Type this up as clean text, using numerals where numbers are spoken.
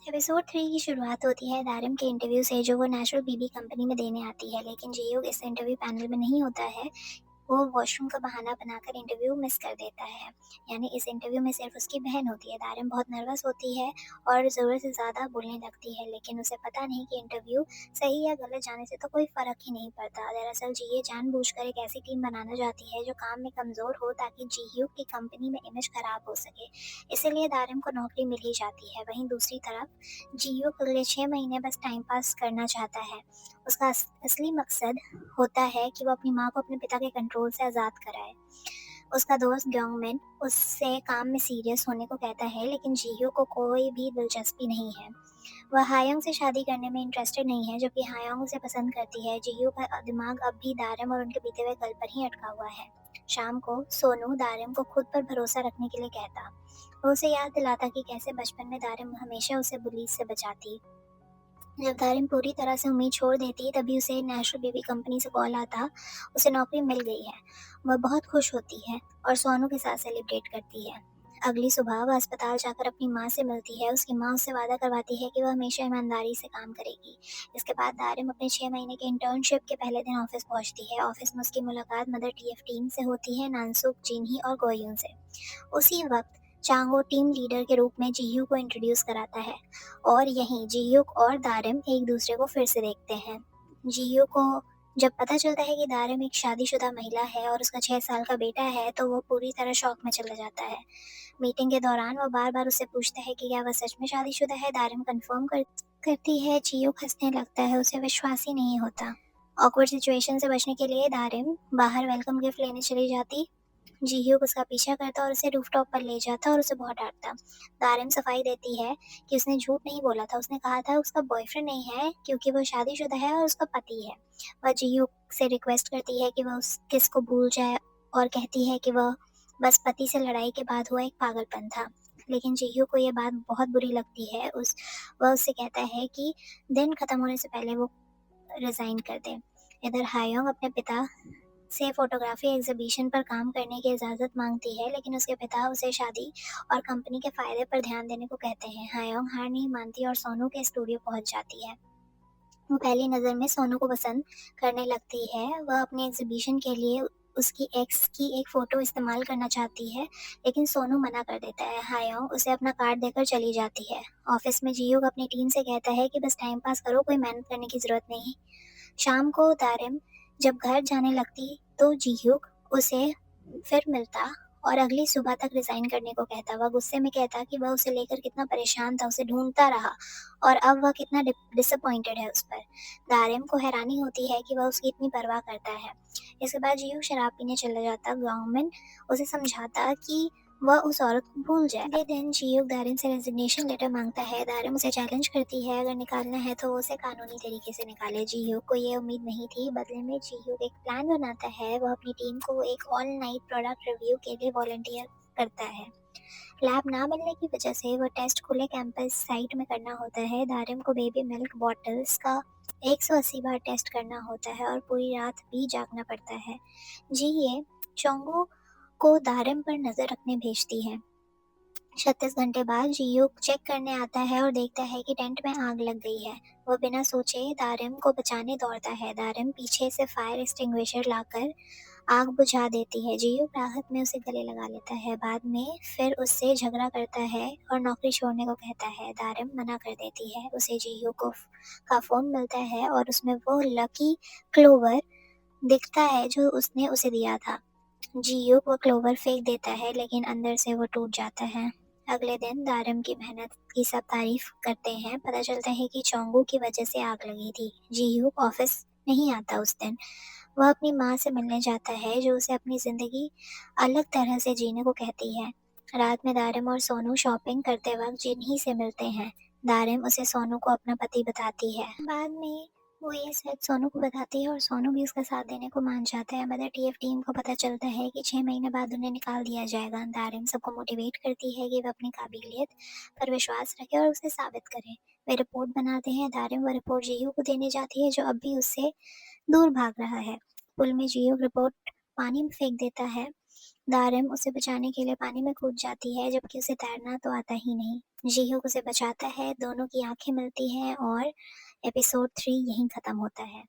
Episode 3 की शुरुआत होती है दारिम के इंटरव्यू से जो वो नेचुरल बीबी कंपनी में देने आती है, लेकिन जियोग इस इंटरव्यू पैनल में नहीं होता है। वो वॉशरूम का बहाना बनाकर इंटरव्यू मिस कर देता है। यानी इस इंटरव्यू में सिर्फ उसकी बहन होती है। दारिम बहुत नर्वस होती है और ज़रूरत से ज़्यादा बोलने लगती है, लेकिन उसे पता नहीं कि इंटरव्यू सही या गलत जाने से तो कोई फ़र्क ही नहीं पड़ता। दरअसल जी जानबूझकर एक ऐसी टीम बनाना चाहती है जो काम में कमज़ोर हो, ताकि जी की कंपनी में इमेज खराब हो सके। इसीलिए दारिम को नौकरी मिल ही जाती है। वहीं दूसरी तरफ जियो अगले 6 महीने बस टाइम पास करना चाहता है। उसका असली मकसद होता है कि वो अपनी माँ को अपने पिता के कंट्रोल से आज़ाद कराए। उसका दोस्त ग्योंगमिन उससे काम में सीरियस होने को कहता है, लेकिन जीह्यो को कोई भी दिलचस्पी नहीं है। वह हायोंग से शादी करने में इंटरेस्टेड नहीं है, जबकि हायोंग उसे पसंद करती है। जीह्यो का दिमाग अब भी दारम और उनके बीते हुए कल पर ही अटका हुआ है। शाम को सोनू दारम को खुद पर भरोसा रखने के लिए कहता। वो उसे याद दिलाता कि कैसे बचपन में दारम हमेशा उसे पुलिस से बचाती। जब दारिम पूरी तरह से उम्मीद छोड़ देती तभी उसे नेशनल बेबी कंपनी से कॉल आता। उसे नौकरी मिल गई है। वह बहुत खुश होती है और सोनू के साथ सेलिब्रेट करती है। अगली सुबह वह अस्पताल जाकर अपनी माँ से मिलती है। उसकी माँ उससे वादा करवाती है कि वह हमेशा ईमानदारी से काम करेगी। इसके बाद दारिम अपने 6 महीने के इंटर्नशिप के पहले दिन ऑफिस पहुंचती है। ऑफिस में उसकी मुलाकात मदर टीएफ टीम से होती है, नानसुक, जिनही और गोयून से। उसी वक्त चांगो टीम लीडर के रूप में जीहू को इंट्रोड्यूस कराता है और यहीं जीह्युक और दारिम एक दूसरे को फिर से देखते हैं। जीह्यू को जब पता चलता है कि दारिम एक शादीशुदा महिला है और उसका 6 साल का बेटा है, तो वो पूरी तरह शॉक में चला जाता है। मीटिंग के दौरान वो बार बार उससे पूछता है कि क्या वह सच में शादीशुदा है। दारिम कंफर्म करती है। जीह्युक हंसने लगता है, उसे विश्वास ही नहीं होता। ऑकवर्ड सिचुएशन से बचने के लिए दारिम बाहर वेलकम गिफ्ट लेने चली जाती। जीह्युक उसका पीछा करता और उसे रूफटॉप पर ले जाता और उसे बहुत डांटता। दारिम सफाई देती है कि उसने झूठ नहीं बोला था। उसने कहा था उसका बॉयफ्रेंड नहीं है, क्योंकि वह शादीशुदा है और उसका पति है। वह जीह्युक से रिक्वेस्ट करती है कि वह उस किस को भूल जाए और कहती है कि वह बस पति से लड़ाई के बाद हुआ एक पागलपन था। लेकिन जीह्यू को यह बात बहुत बुरी लगती है। वह उससे कहता है कि दिन खत्म होने से पहले वो रिजाइन कर दे। इधर हायोंग अपने पिता से फोटोग्राफी एग्जीबिशन पर काम करने की इजाज़त मांगती है, लेकिन उसके पिता उसे शादी और कंपनी के फायदे पर ध्यान देने को कहते हैं। हायोंग हार नहीं मानती और सोनू के स्टूडियो पहुंच जाती है। वो पहली नज़र में सोनू को पसंद करने लगती है। वह अपने एग्जीबिशन के लिए उसकी एक्स की एक फ़ोटो इस्तेमाल करना चाहती है, लेकिन सोनू मना कर देता है। हायोंग उसे अपना कार्ड देकर चली जाती है। ऑफिस में जियोग अपनी टीम से कहता है कि बस टाइम पास करो, कोई मेहनत करने की ज़रूरत नहीं। शाम को दारिम जब घर जाने लगती तो जीह्युक उसे फिर मिलता और अगली सुबह तक रिजाइन करने को कहता। वह गुस्से में कहता कि वह उसे लेकर कितना परेशान था, उसे ढूंढता रहा और अब वह कितना डिसअपॉइंटेड है उस पर। दारिम को हैरानी होती है कि वह उसकी इतनी परवाह करता है। इसके बाद जीह्युक शराब पीने चला जाता। गवर्नमेंट उसे समझाता कि वह उस औरत को भूल जाए। अगले दिन जीह्युक दारिम से रेजिग्नेशन लेटर मांगता है। दारिम उसे चैलेंज करती है, अगर निकालना है तो वो उसे कानूनी तरीके से निकाले। जीह्युक को ये उम्मीद नहीं थी। बदले में जीह्युक एक प्लान बनाता है। वह अपनी टीम को एक ऑल नाइट प्रोडक्ट रिव्यू के लिए वॉलंटियर करता है। लैब ना मिलने की वजह से वह टेस्ट खुले कैंपस साइट में करना होता है। दारिम को बेबी मिल्क बॉटल्स का 180 बार टेस्ट करना होता है और पूरी रात भी जागना पड़ता है। जी ये चोंगू को दारिम पर नजर रखने भेजती है। 36 घंटे बाद जीयूक चेक करने आता है और देखता है कि टेंट में आग लग गई है। वो बिना सोचे दारिम को बचाने दौड़ता है। दारिम पीछे से फायर एक्सटिंग्विशर लाकर आग बुझा देती है। जीयूक राहत में उसे गले लगा लेता है। बाद में फिर उससे झगड़ा करता है और नौकरी छोड़ने को कहता है। दारिम मना कर देती है। उसे जीयूक को का फोन मिलता है और उसमें वो लकी क्लोवर दिखता है जो उसने उसे दिया था। जीयूक वो क्लोवर फेंक देता है, लेकिन अंदर से वो टूट जाता है। अगले दिन दारम की मेहनत की सब तारीफ करते हैं। पता चलता है कि चोंगू की वजह से आग लगी थी। जीयूक ऑफिस नहीं आता उस दिन। वह अपनी माँ से मिलने जाता है, जो उसे अपनी जिंदगी अलग तरह से जीने को कहती है। रात में दारिम और सोनू शॉपिंग करते वक्त जिन्ही से मिलते हैं। दारिम उसे सोनू को अपना पति बताती है। बाद में वो ये सच सोनू को बताती है और सोनू भी उसका साथ देने को मान जाता है। मदर टीएफ टीम को पता चलता है कि 6 महीने बाद उन्हें निकाल दिया जाएगा। दारिम सबको मोटिवेट करती है कि वे अपनी काबिलियत पर विश्वास रखें और उसे साबित करें। वे रिपोर्ट बनाते हैं। दारिम वह रिपोर्ट जीयू को देने जाती है, जो अब भी उससे दूर भाग रहा है। पुल में जीयू रिपोर्ट पानी में फेंक देता है दारिम उसे बचाने के लिए पानी में कूद जाती है, जबकि उसे तैरना तो आता ही नहीं। जी-होक उसे बचाता है, दोनों की आँखें मिलती हैं और एपिसोड 3 यहीं खत्म होता है।